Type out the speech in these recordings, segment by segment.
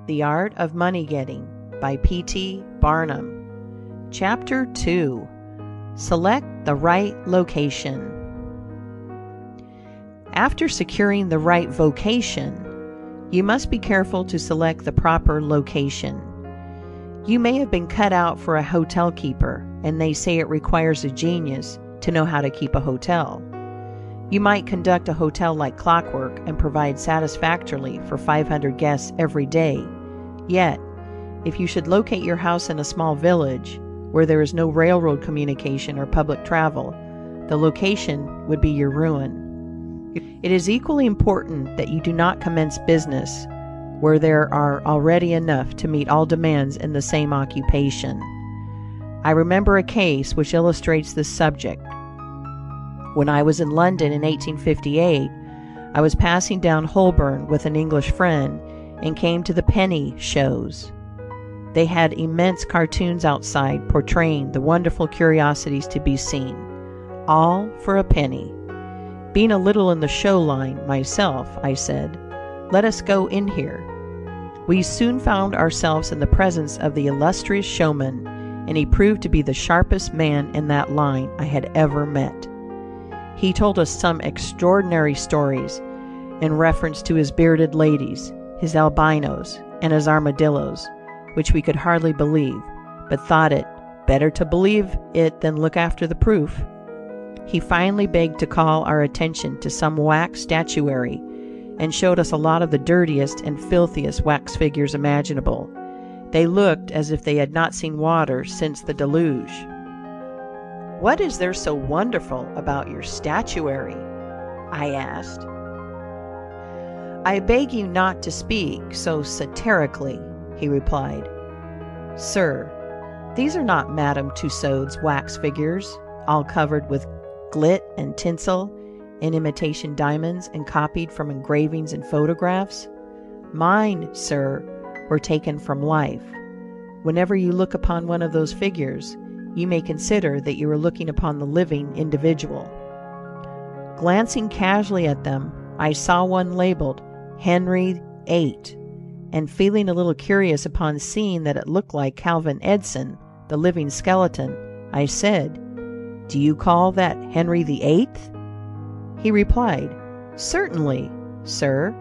The Art of Money Getting by P.T Burnam. Chapter 2. Select the right location. After securing the right vocation, you must be careful to select the proper location. You may have been cut out for a hotel keeper, and they say it requires a genius to know how to keep a hotel. You might conduct a hotel like clockwork and provide satisfactorily for 500 guests every day. Yet, if you should locate your house in a small village where there is no railroad communication or public travel, the location would be your ruin. It is equally important that you do not commence business where there are already enough to meet all demands in the same occupation. I remember a case which illustrates this subject. When I was in London in 1858, I was passing down Holborn with an English friend and came to the penny shows. They had immense cartoons outside portraying the wonderful curiosities to be seen, all for a penny. Being a little in the show line myself, I said, "Let us go in here." We soon found ourselves in the presence of the illustrious showman, and he proved to be the sharpest man in that line I had ever met. He told us some extraordinary stories in reference to his bearded ladies, his albinos, and his armadillos, which we could hardly believe, but thought it better to believe it than look after the proof. He finally begged to call our attention to some wax statuary, and showed us a lot of the dirtiest and filthiest wax figures imaginable. They looked as if they had not seen water since the deluge. "What is there so wonderful about your statuary?" I asked. "I beg you not to speak so satirically," he replied. "Sir, these are not Madame Tussaud's wax figures, all covered with glit and tinsel, and imitation diamonds, and copied from engravings and photographs. Mine, sir, were taken from life. Whenever you look upon one of those figures, you may consider that you are looking upon the living individual." Glancing casually at them, I saw one labeled Henry VIII, and feeling a little curious upon seeing that it looked like Calvin Edson, the living skeleton, I said, "Do you call that Henry VIII?" He replied, "Certainly, sir.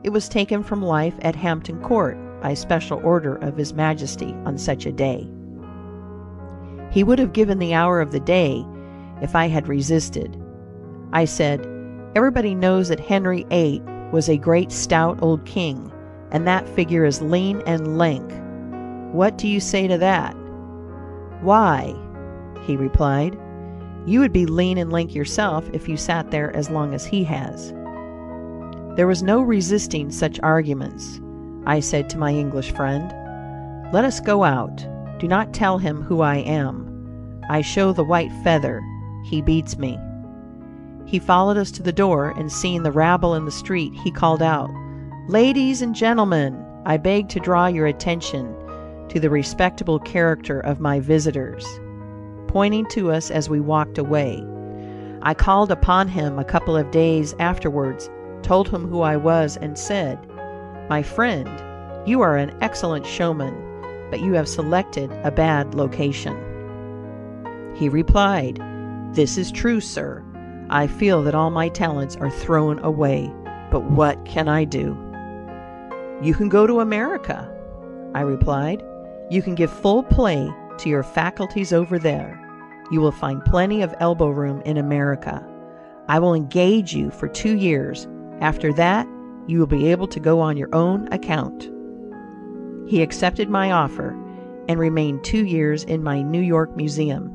It was taken from life at Hampton Court by special order of His Majesty on such a day." He would have given the hour of the day if I had resisted. I said, "Everybody knows that Henry VIII was a great stout old king, and that figure is lean and lank. What do you say to that?" "Why," he replied, "you would be lean and lank yourself if you sat there as long as he has." There was no resisting such arguments. I said to my English friend, "Let us go out. Do not tell him who I am. I show the white feather. He beats me." He followed us to the door, and seeing the rabble in the street, he called out, "Ladies and gentlemen, I beg to draw your attention to the respectable character of my visitors," pointing to us as we walked away. I called upon him a couple of days afterwards, told him who I was, and said, "My friend, you are an excellent showman, but you have selected a bad location." He replied, "This is true, sir. I feel that all my talents are thrown away, but what can I do?" "You can go to America," I replied. "You can give full play to your faculties over there. You will find plenty of elbow room in America. I will engage you for 2 years. After that, you will be able to go on your own account." He accepted my offer and remained 2 years in my New York museum.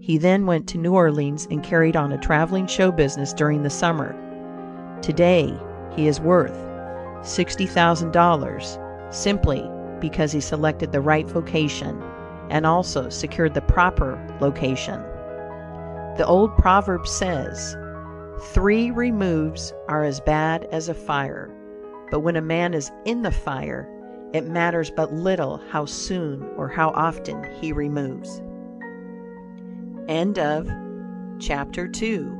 He then went to New Orleans and carried on a traveling show business during the summer. Today, he is worth $60,000 simply because he selected the right vocation and also secured the proper location. The old proverb says, 3 removes are as bad as a fire, but when a man is in the fire, it matters but little how soon or how often he removes. End of Chapter 2.